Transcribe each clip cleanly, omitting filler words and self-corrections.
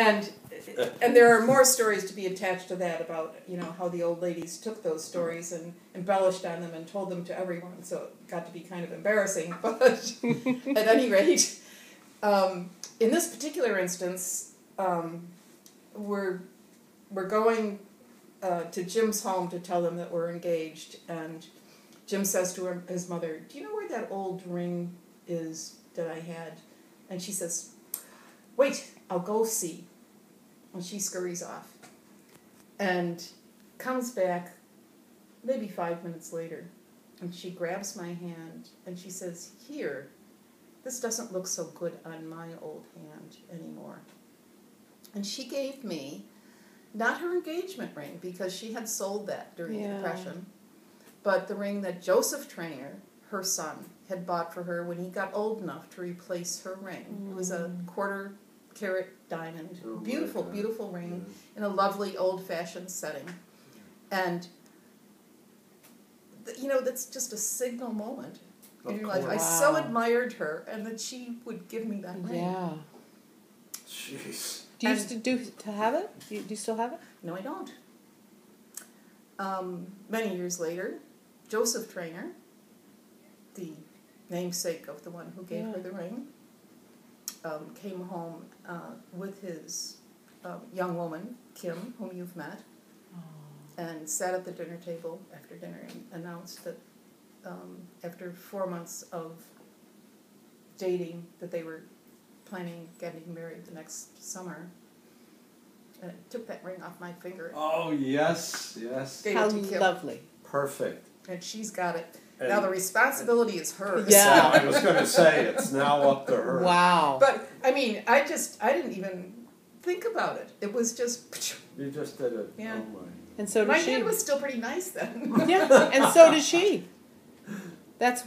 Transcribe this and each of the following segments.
And there are more stories to be attached to that about, how the old ladies took those stories and embellished on them and told them to everyone. So it got to be kind of embarrassing. But at any rate, in this particular instance, we're going to Jim's home to tell them that we're engaged. And Jim says to his mother, "Do you know where that old ring is that I had?" And she says, "Wait, I'll go see." And she scurries off and comes back maybe 5 minutes later, and she grabs my hand and she says, "Here, this doesn't look so good on my old hand anymore." And she gave me not her engagement ring, because she had sold that during the Depression, but the ring that Joseph Trainer, her son, had bought for her when he got old enough to replace her ring. It was a quarter-carat diamond, beautiful, beautiful ring in a lovely old-fashioned setting. And, that's just a signal moment in your life. I so admired her, and that she would give me that ring. Yeah. Jeez. Do you to have it? Do you still have it? No, I don't. Many years later, Joseph Trainer, the namesake of the one who gave her the ring, came home with his young woman, Kim, whom you've met, and sat at the dinner table after dinner and announced that after 4 months of dating that they were planning getting married the next summer. And took that ring off my finger. Oh, yes, yes. How lovely. Perfect. And she's got it. And now the responsibility is hers. Yeah. I was going to say, it's now up to her. Wow. But, I didn't even think about it. It was just... You just did it. Yeah. Oh, my. And so did my she. hand was still pretty nice then. Yeah, and so did she.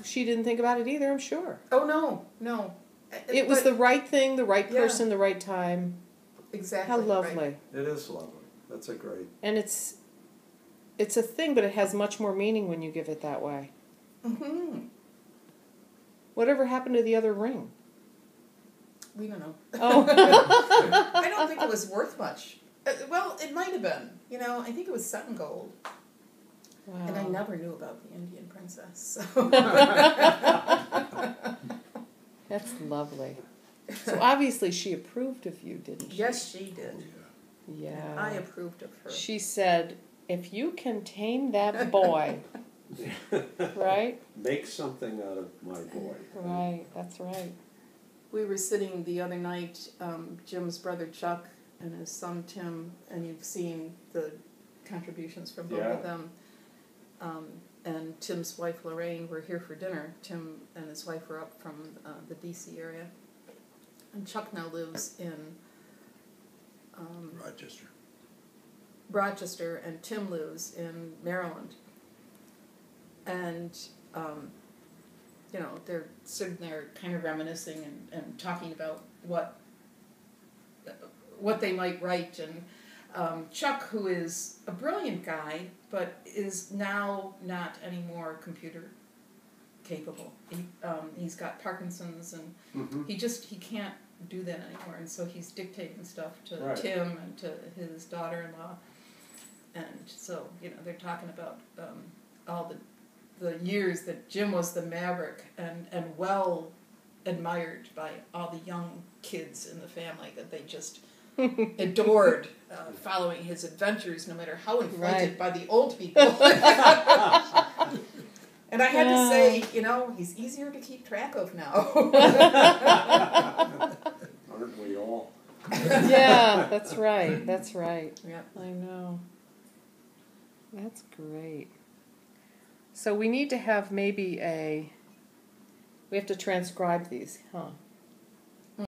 She didn't think about it either, I'm sure. Oh, no. It was the right thing, the right person, the right time. Exactly. How lovely. Right. It is lovely. That's a great... And it's a thing, but it has much more meaning when you give it that way. Mm-hmm. Whatever happened to the other ring? We don't know. Oh. I don't think it was worth much. Well, it might have been. I think it was set in gold. Wow. And I never knew about the Indian princess. So. That's lovely. So obviously she approved of you, didn't she? Yes, she did. Yeah. I approved of her. She said, "If you can tame that boy," right? Make something out of my boy. Right, that's right. We were sitting the other night, Jim's brother Chuck and his son Tim, and you've seen the contributions from both of them. And Tim's wife Lorraine were here for dinner. Tim and his wife were up from the D.C. area. And Chuck now lives in Rochester, and Tim lives in Maryland. And, they're sitting there kind of reminiscing and talking about what they might write. And Chuck, who is a brilliant guy, but is now not anymore computer capable. He's got Parkinson's, and he can't do that anymore. And so he's dictating stuff to Tim and to his daughter-in-law. And so, they're talking about all the years that Jim was the maverick and well admired by all the young kids in the family, that they just adored following his adventures, no matter how inflated by the old people. And I had to say, he's easier to keep track of now. Aren't we all? Yeah, that's right. That's right. Yeah. I know. That's great. So we need to have we have to transcribe these, huh?